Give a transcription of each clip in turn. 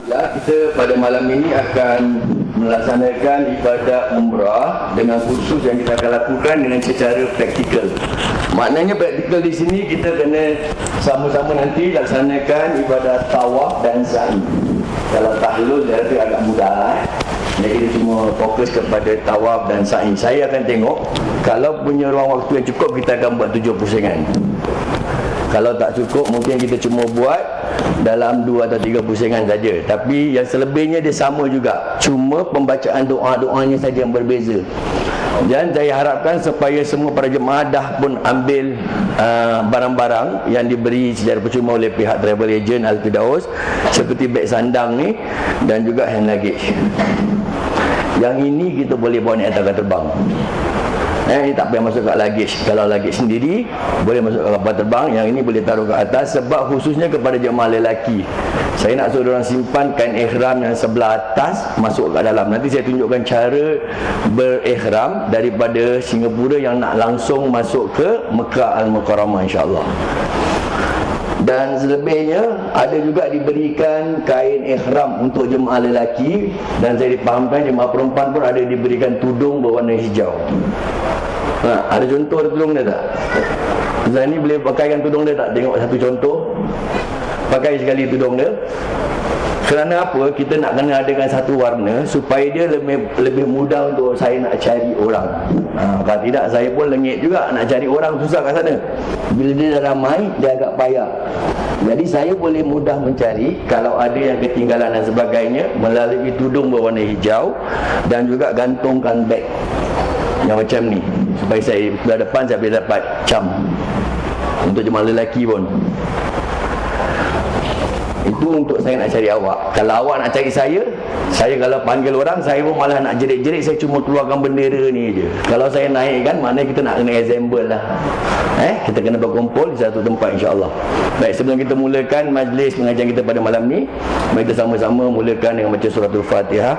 Alhamdulillah, kita pada malam ini akan melaksanakan ibadah umrah dengan khusus yang kita akan lakukan dengan secara praktikal. Maknanya praktikal di sini kita kena sama-sama nanti laksanakan ibadah tawaf dan sa'i. Kalau tahlul dia rasa agak mudah. Jadi kita cuma fokus kepada tawaf dan sa'i. Saya akan tengok kalau punya ruang waktu yang cukup kita akan buat 7 pusingan. Kalau tak cukup mungkin kita cuma buat dalam 2 atau 3 pusingan saja. Tapi yang selebihnya dia sama juga. Cuma pembacaan doa-doanya saja yang berbeza. Dan saya harapkan supaya semua para jemaah dah pun ambil barang-barang yang diberi secara percuma oleh pihak travel agent Al-Firdaus, seperti beg sandang ni dan juga hand luggage. Yang ini kita boleh bawa naik atas kapal terbang. Ini tak payah masuk kat luggage. Kalau luggage sendiri boleh masuk ke kapal terbang. Yang ini boleh taruh ke atas. Sebab khususnya kepada jemaah lelaki, saya nak suruh orang simpan kain ihram yang sebelah atas masuk ke dalam. Nanti saya tunjukkan cara berihram daripada Singapura yang nak langsung masuk ke Mekah Al-Mukarramah, insya-Allah. Dan selebihnya ada juga diberikan kain ihram untuk jemaah lelaki. Dan saya dipahamkan jemaah perempuan pun ada diberikan tudung berwarna hijau. Ada contoh tudung dia tak? Ustaz ni boleh pakaikan tudung dia tak? Tengok satu contoh. Pakai sekali tudung dia. Kerana apa? Kita nak kena adakan satu warna supaya dia lebih mudah untuk saya nak cari orang. Kalau tidak saya pun lengit juga nak cari orang, susah kat sana. Bila dia dah ramai dia agak payah. Jadi saya boleh mudah mencari kalau ada yang ketinggalan dan sebagainya melalui tudung berwarna hijau dan juga gantungkan beg yang macam ni supaya saya dah depan saya boleh dapat cam untuk jemaah lelaki pun. Itu untuk saya nak cari awak. Kalau awak nak cari saya kalau panggil orang, saya pun malah nak jerit-jerit, saya cuma keluarkan bendera ni je. Kalau saya naikkan, maknanya kita nak kena assemble lah. Kita kena berkumpul di satu tempat, insya-Allah. Baik, sebelum kita mulakan majlis pengajian kita pada malam ni, mari kita sama-sama mulakan dengan baca suratul Fatihah.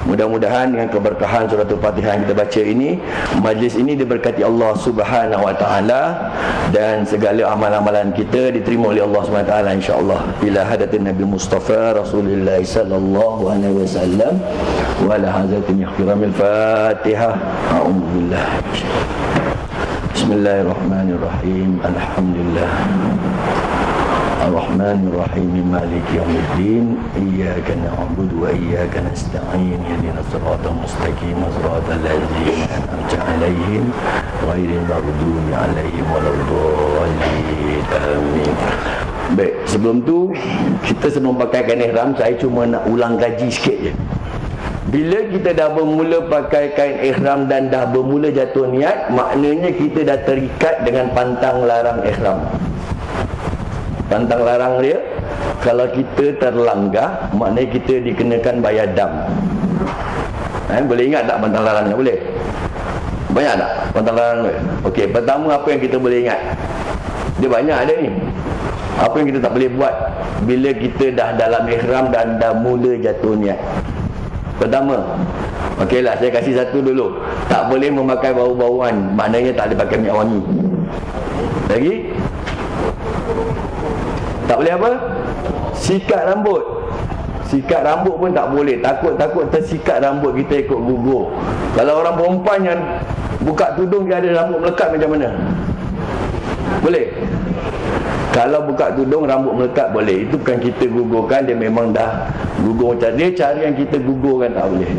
Mudah-mudahan dengan keberkahan suratul Fatihah yang kita baca ini, majlis ini diberkati Allah Subhanahu wa taala dan segala amalan-amalan kita diterima oleh Allah Subhanahu wa taala, insya-Allah. Ila hadatin Nabi Mustafa Rasulullah sallallahu alaihi wasallam wa ala hazatin ihtiramil Fatihah. A'udzubillah. Bismillahirrahmanirrahim. Alhamdulillah. Ar-Rahmanir-Rahim, Maliki Yawmiddin. Iyyaka na'budu wa iyyaka nasta'in. Ihdinas siratal mustaqim, siratal ladzina an'amta 'alaihim ghairil maghdubi 'alaihim waladdallin. Amin. Baik, sebelum tu kita sebelum pakai kain ihram, saya cuma nak ulang kaji sikit je. Bila kita dah bermula pakai kain ihram dan dah bermula jatuh niat, maknanya kita dah terikat dengan pantang larang ihram. Pantang larang dia, kalau kita terlanggar, maknanya kita dikenakan bayar dam. Boleh ingat tak pantang larangnya? Boleh? Banyak tak pantang larang dia? Okey, pertama apa yang kita boleh ingat? Dia banyak ada ni. Apa yang kita tak boleh buat bila kita dah dalam ihram dan dah mula jatuh niat? Pertama, okeylah, saya kasih satu dulu. Tak boleh memakai bau-bauan, maknanya tak boleh pakai minyak wangi. Lagi? Tak boleh apa? Sikat rambut. Sikat rambut pun tak boleh. Takut tersikat rambut kita ikut gugur. Kalau orang perempuan yang buka tudung dia ada rambut melekat macam mana? Boleh? Kalau buka tudung rambut melekat boleh. Itu bukan kita gugurkan, dia memang dah gugur macam dia. Cara yang kita gugurkan tak boleh.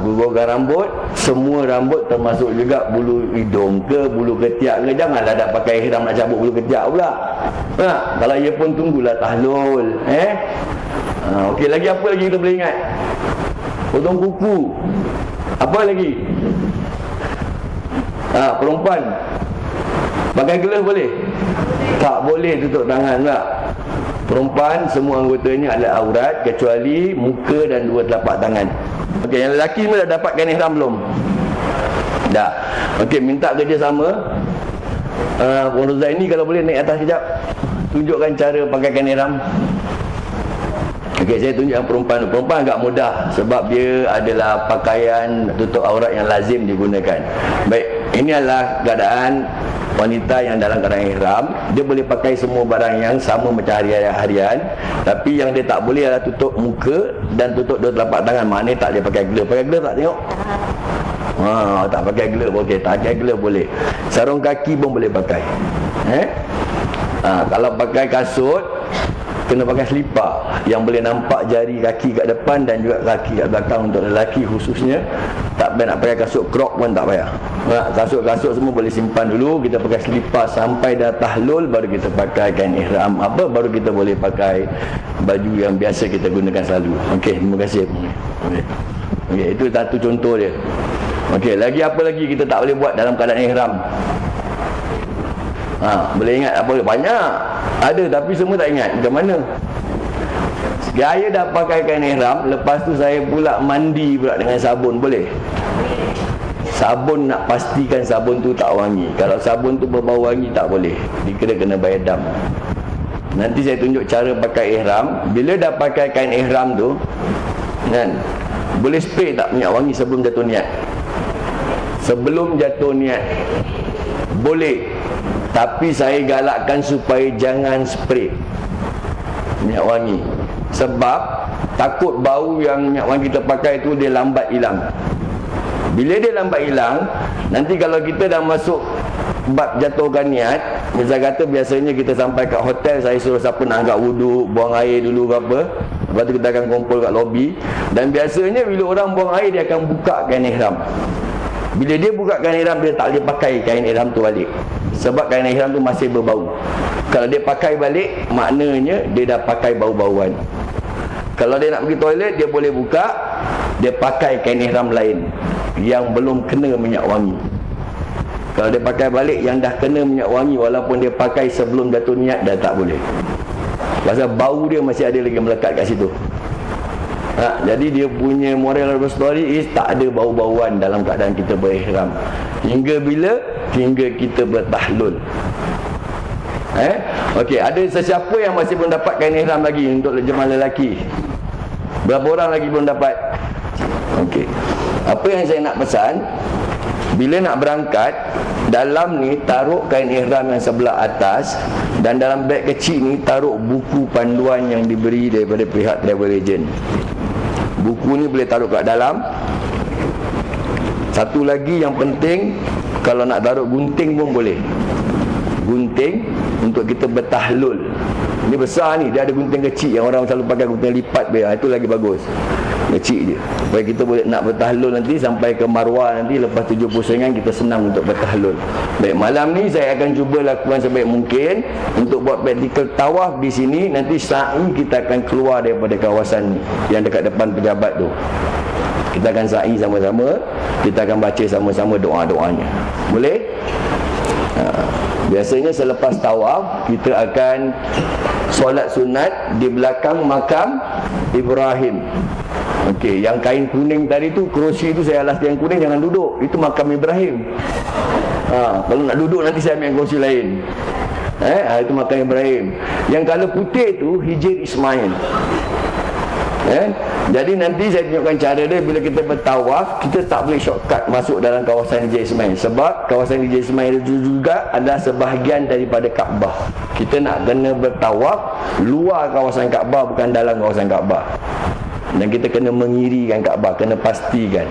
Gugurkan rambut, semua rambut termasuk juga bulu hidung ke, bulu ketiak ke. Janganlah dah pakai ihram nak cabut bulu ketiak pula. Kalau ia pun tunggulah tahlul. Okey, lagi apa lagi kita boleh ingat? Potong kuku. Apa lagi? Perempuan pakai gelas boleh? Tak boleh tutup tangan tak? Perempuan semua anggotanya adalah aurat kecuali muka dan 2 telapak tangan. Okey, yang lelaki pun dah dapatkan ihram belum? Dah. Okey, minta kerjasama. Puan Zaini kalau boleh naik atas sekejap. Tunjukkan cara pakai kain ihram. Okey, saya tunjukkan perempuan. Perempuan agak mudah sebab dia adalah pakaian tutup aurat yang lazim digunakan. Baik, ini adalah keadaan wanita yang dalam keadaan ihram, dia boleh pakai semua barang yang sama macam harian, tapi yang dia tak boleh adalah tutup muka dan tutup dua telapak tangan. Maknanya tak boleh pakai glove. Pakai glove tak tengok? Tak pakai glove, okey. Tak pakai glove boleh. Sarung kaki pun boleh pakai. Kalau pakai kasut, kena pakai selipar yang boleh nampak jari kaki kat depan dan juga kaki kat belakang. Untuk lelaki khususnya, tak payah nak pakai kasut krok pun tak payah. Kasut-kasut semua boleh simpan dulu. Kita pakai selipar sampai dah tahlul, baru kita pakai kain ihram. Baru kita boleh pakai baju yang biasa kita gunakan selalu. Okey, terima kasih. Okey, itu satu contoh dia. Okey, lagi apa lagi kita tak boleh buat dalam keadaan ihram? Boleh ingat apa? Banyak. Ada tapi semua tak ingat. Macam mana? Saya dah pakai kain ihram, lepas tu saya pula mandi pula dengan sabun, boleh? Sabun nak pastikan sabun tu tak wangi. Kalau sabun tu berbau wangi tak boleh. Dia kena bayar dam. Nanti saya tunjuk cara pakai ihram. Bila dah pakai kain ihram tu, kan, boleh spray tak minyak wangi sebelum jatuh niat? Sebelum jatuh niat boleh, tapi saya galakkan supaya jangan spray minyak wangi, sebab takut bau yang minyak wangi kita pakai tu dia lambat hilang. Bila dia lambat hilang, nanti kalau kita dah masuk bab jatuhkan niat, misal kata biasanya kita sampai kat hotel, saya suruh siapa nak angkat wuduk, buang air dulu ke apa, lepas tu kita akan kumpul kat lobi. Dan biasanya bila orang buang air, dia akan buka kain ihram. Bila dia buka kain ihram, dia tak boleh pakai kain ihram tu balik, sebab kain ihram tu masih berbau. Kalau dia pakai balik, maknanya dia dah pakai bau-bauan. Kalau dia nak pergi toilet, dia boleh buka, dia pakai kain ihram lain yang belum kena minyak wangi. Kalau dia pakai balik yang dah kena minyak wangi, walaupun dia pakai sebelum jatuh niat, dah tak boleh. Pasal bau dia masih ada lagi melekat kat situ. Jadi dia punya moral of the story is tak ada bau-bauan dalam keadaan kita berihram. Hingga bila? Hingga kita bertahlul. Okey, ada sesiapa yang masih belum dapat kain ihram lagi untuk jemaah lelaki? Berapa orang lagi belum dapat? Okey. Apa yang saya nak pesan, bila nak berangkat, dalam ni taruh kain ihram yang sebelah atas, dan dalam beg kecil ni taruh buku panduan yang diberi daripada pihak travel agent. Buku ni boleh taruh kat dalam. Satu lagi yang penting, kalau nak taruh gunting pun boleh. Gunting untuk kita bertahlul. Ini besar ni, dia ada gunting kecil yang orang selalu pakai, gunting lipat biar. Itu lagi bagus. Kecil je. Supaya kita boleh nak bertahlul nanti sampai ke Marwah nanti, lepas 70 sengan kita senang untuk bertahlul. Baik, malam ni saya akan cuba lakukan sebaik mungkin untuk buat praktikal tawaf di sini. Nanti sa'i kita akan keluar daripada kawasan ni yang dekat depan pejabat tu. Kita akan sa'i sama-sama, kita akan baca sama-sama doa-doanya. Boleh? Biasanya selepas tawaf kita akan solat sunat di belakang makam Ibrahim. Okey, yang kain kuning tadi tu, kerusi tu saya alas yang kuning, jangan duduk. Itu makam Ibrahim. Kalau nak duduk nanti saya ambil kerusi lain. Itu makam Ibrahim. Yang kalau putih tu Hijir Ismail. Jadi nanti saya tunjukkan cara dia. Bila kita bertawaf, kita tak boleh shortcut masuk dalam kawasan Hijir Ismail, sebab kawasan Hijir Ismail itu juga adalah sebahagian daripada Kaabah. Kita nak kena bertawaf luar kawasan Kaabah, bukan dalam kawasan Kaabah. Dan kita kena mengirikan Kaabah, kena pastikan.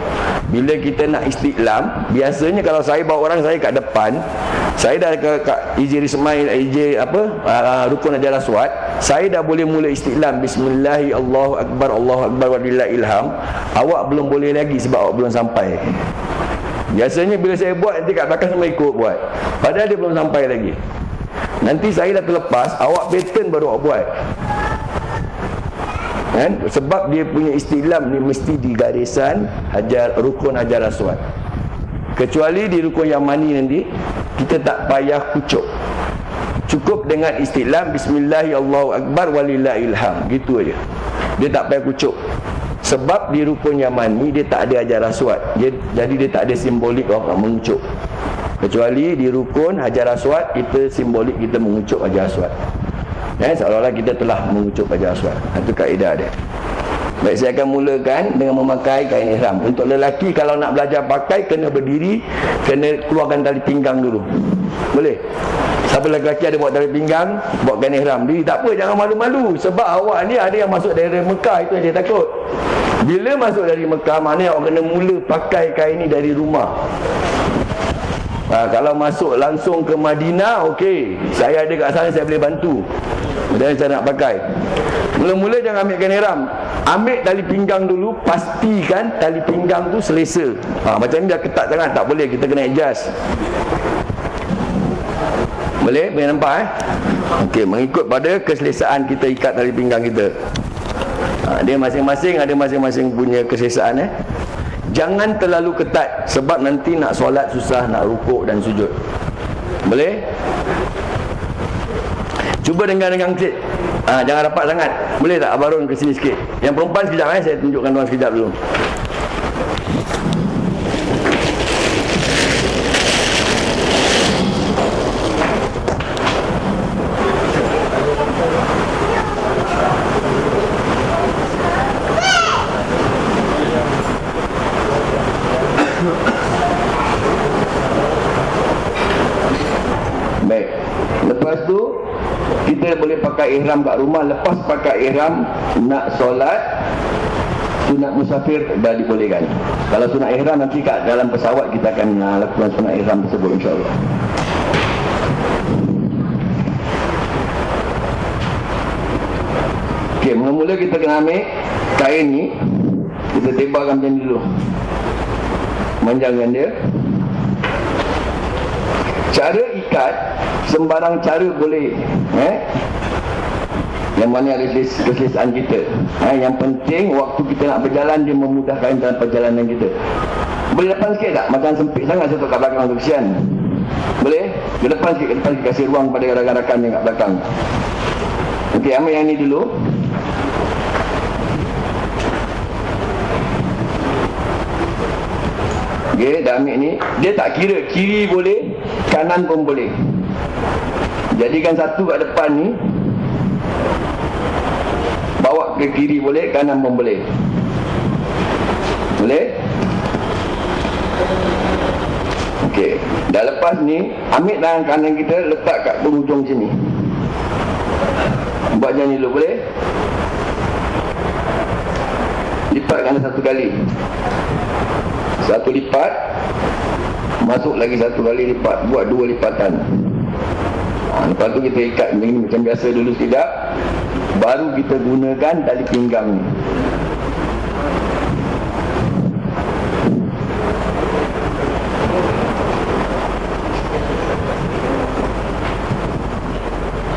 Bila kita nak istiqlam, biasanya kalau saya bawa orang saya kat depan, saya dah ke Hijir Ismail, Rukun Hajar Aswad, saya dah boleh mula istiqlam. Bismillah, Allahu Akbar walillahil ilham. Awak belum boleh lagi sebab awak belum sampai. Biasanya bila saya buat, nanti kat belakang semua ikut buat, padahal dia belum sampai lagi. Nanti saya dah terlepas, awak pattern baru awak buat. Sebab dia punya istiqlam ni mesti di garisan Rukun Hajar Aswad. Kecuali di Rukun Yamani nanti kita tak payah kucuk, cukup dengan istiqlam Bismillah, Allahu Akbar walillahil ilham, gitu aja. Dia tak payah kucuk. Sebab di Rukun Yamani dia tak ada Hajar Aswad, jadi dia tak ada simbolik orang mengucuk. Kecuali di Rukun Hajar Aswad, kita simbolik kita mengucuk Hajar Aswad. Seolah-olah kita telah mengucuk Hajar Aswad. Itu kaedah dia. Baik, saya akan mulakan dengan memakai kain ihram. Untuk lelaki kalau nak belajar pakai, kena berdiri, kena keluarkan tali pinggang dulu. Boleh? Siapa lelaki ada buat tali pinggang, buat kain ihram. Diri tak apa, jangan malu-malu. Sebab awak ni ada yang masuk dari Mekah, itu yang saya takut. Bila masuk dari Mekah, maknanya awak kena mula pakai kain ni dari rumah. Kalau masuk langsung ke Madinah, okey, saya ada kat sana, saya boleh bantu dan saya nak pakai. Mula-mula jangan ambil kain ihram, ambil tali pinggang dulu, pastikan tali pinggang tu selesa. Macam ni dah ketat sangat, tak boleh, kita kena adjust. Boleh? Boleh nampak okey, mengikut pada keselesaan kita ikat tali pinggang kita. Dia masing-masing ada masing-masing punya keselesaan. Jangan terlalu ketat, sebab nanti nak solat susah, nak rukuk dan sujud. Boleh? Cuba dengan sikit. Jangan rapat sangat. Boleh tak Abarun ke sini sikit? Yang perempuan sekejap, saya tunjukkan tuan sekejap dulu. Baik. Lepas tu kita boleh pakai ihram kat rumah. Lepas pakai ihram, nak solat, sunat musafir dah dibolehkan. Kalau sunat ihram nanti kat dalam pesawat kita akan lakukan sunat ihram tersebut, insya-Allah. Okey, mula-mula kita kena ambil kain ni, kita tebarkan macam ni dulu, manjangkan dia. Cara ikat, sembarang cara boleh, yang mana ada keselesaan kita. Yang penting waktu kita nak berjalan, dia memudahkan dalam perjalanan kita. Boleh depan sikit tak? Macam sempit sangat saya kat belakang tu, kesian. Boleh? Ke depan sikit, kasih ruang pada rakan-rakan yang kat belakang. Okey, ambil yang ni dulu. Okey, dah ambil ni. Dia tak kira, kiri boleh, kanan pun boleh. Jadikan satu kat depan ni, bawa ke kiri boleh, kanan pun boleh. Boleh? Okey, dah lepas ni, ambil tangan kanan kita, letak kat penghujung sini. Buat macam ni dulu, boleh? Lipatkan satu kali. Satu lipat, masuk lagi satu kali lipat, buat dua lipatan. Lepas tu kita ikat begini macam biasa dulu sekejap, baru kita gunakan tali pinggang ni.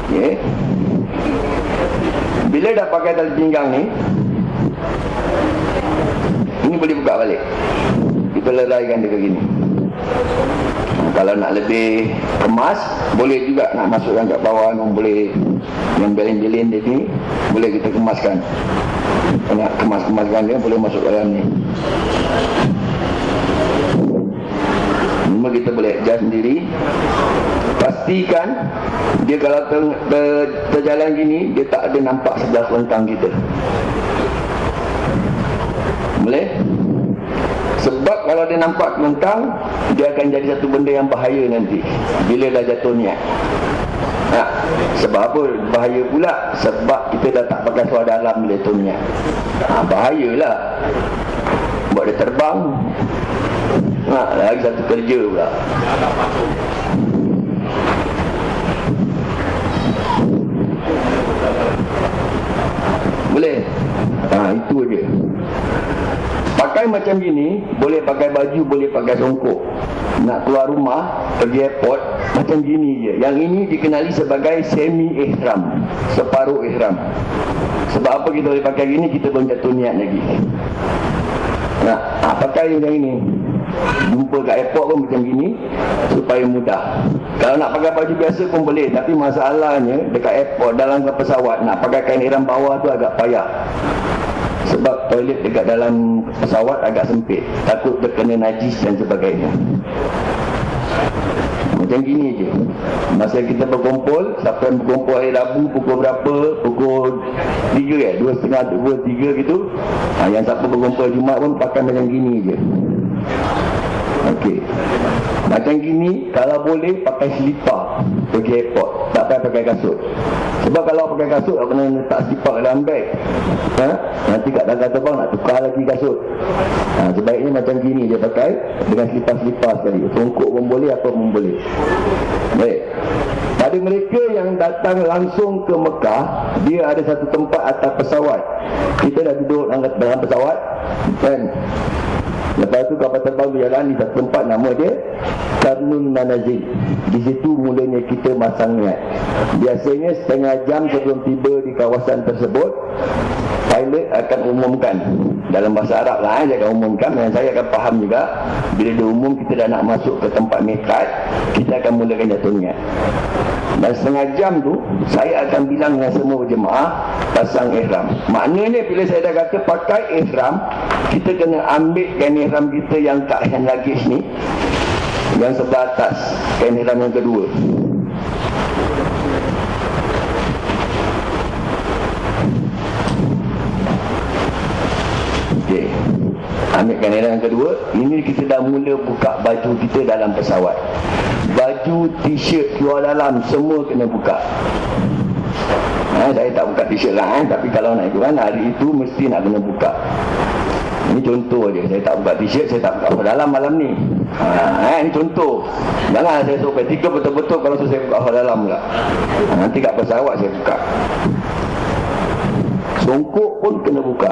Okay. Bila dah pakai tali pinggang ni, ini boleh buka balik. Kita leraikan dia ke gini. Kalau nak lebih kemas, boleh juga nak masukkan kat bawah, boleh yang belin-belin dia ni, boleh kita kemaskan. Nak kemas-kemaskan dia, boleh masuk dalam ni. Cuma kita boleh adjust sendiri. Pastikan dia kalau terjalan gini, dia tak ada nampak sebelah selentang kita. Boleh? Sebab kalau dia nampak kelentang, dia akan jadi satu benda yang bahaya nanti bila dah jatuh niat. Sebab apa bahaya pula? Sebab kita dah tak pakai suara dalam bila jatuh niat. Bahayalah. Buat dia terbang. Lagi satu kerja pula. Boleh? Itu aja. Pakai macam gini, boleh pakai baju, boleh pakai songkok. Nak keluar rumah, pergi airport, macam gini je. Yang ini dikenali sebagai semi-ihram, separuh ihram. Sebab apa kita boleh pakai gini? Kita belum jatuh niat lagi. Pakai macam ini. Jumpa kat airport pun macam gini, supaya mudah. Kalau nak pakai baju biasa pun boleh, tapi masalahnya dekat airport, dalam pesawat, nak pakai kain ihram bawah tu agak payah. Sebab toilet dekat dalam pesawat agak sempit, takut terkena najis dan sebagainya. Macam macam gini je. Masa kita berkumpul, siapa yang berkumpul hari Rabu pukul berapa? Pukul 3 ya? 2.30, 2, 3 gitu. Yang siapa berkumpul Jumaat pun pakai macam gini je. Okey. Macam gini, kalau boleh pakai selipar pergi airport, tak payah pakai kasut. Sebab kalau pakai kasut, tak kena letak selipar dalam beg. Nanti kat dalam terbang nak tukar lagi kasut. Sebaiknya macam gini je pakai, dengan selipar-selipar sekali. Tongkok pun boleh, apa pun boleh. Baik. Pada mereka yang datang langsung ke Mekah, dia ada satu tempat atas pesawat. Kita dah duduk dalam pesawat, kan? Lepas tu kapal terbang berjalan di satu tempat, nama dia Karnun Manazil. Di situ mulanya kita masang niat. Biasanya setengah jam sebelum tiba di kawasan tersebut, pilot akan umumkan dalam bahasa Arab lah, dia akan umumkan, dan saya akan faham juga. Bila dia umum, kita dah nak masuk ke tempat miqat, kita akan mulakan jatuh niat. Dan setengah jam tu saya akan bilang dengan semua jemaah pasang ihram. Maknanya bila saya dah kata pakai ihram, kita kena ambil kain ihram kita yang kat hand luggage ni, yang sebelah atas, kain ihram yang kedua. Okey. Ambil kain ihram yang kedua. Ini kita dah mula buka baju kita dalam pesawat. Baju, t-shirt, luar dalam semua kena buka. Saya tak buka t-shirt lah, tapi kalau nak ikut hari itu mesti nak kena buka. Ini contoh je. Saya tak buka t-shirt, saya tak buka luar dalam malam ni. Ini contoh. Jangan saya suruh praktikal betul-betul kalau saya buka luar dalam pula. Nanti kat pesawat saya buka. Songkok pun kena buka.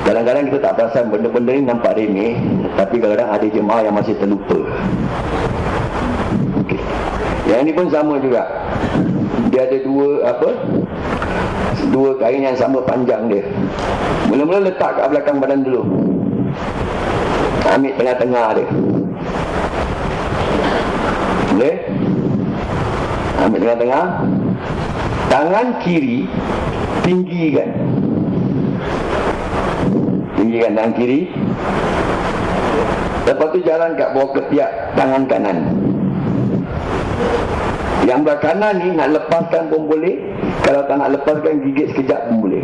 Kadang-kadang kita tak perasan benda-benda ni nampak remeh, tapi kadang-kadang ada jemaah yang masih terlupa. Okey. Yang ini pun sama juga. Dia ada dua kain yang sama panjang dia. Mula-mula letak kat belakang badan dulu. Ambil tengah-tengah dia. Boleh? Ambil tengah-tengah. Tangan kiri tinggikan. Tinggikan tangan kiri. Lepas tu jalan kat bawah ketiak tangan kanan. Yang belah kanan ni nak lepaskan pun boleh. Kalau tak nak lepaskan, gigit sekejap pun boleh.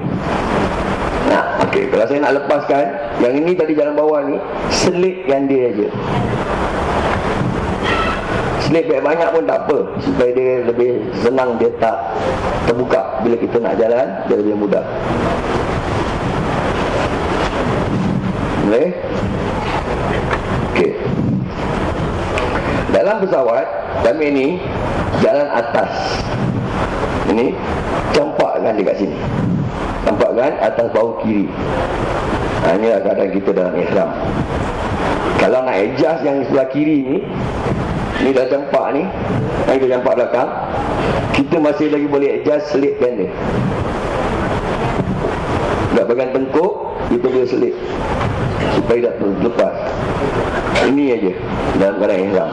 Okey, kalau saya nak lepaskan, yang ini tadi jalan bawah ni, selitkan dia je. Selit banyak pun tak apa, supaya dia lebih senang, dia tak terbuka. Bila kita nak jalan, dia lebih mudah. Boleh? Okey. Dalam pesawat kami ni jalan atas. Ini campakkan dekat sini. Campakkan atas bahu kiri. Inilah keadaan kita dalam ihram. Kalau nak adjust yang sebelah kiri ni dah campak ni, kita campak belakang, kita masih lagi boleh adjust selitkan dia. Dekat bahagian tengkuk kita boleh selit supaya tak terlepas. Ini aja dalam keadaan ihram.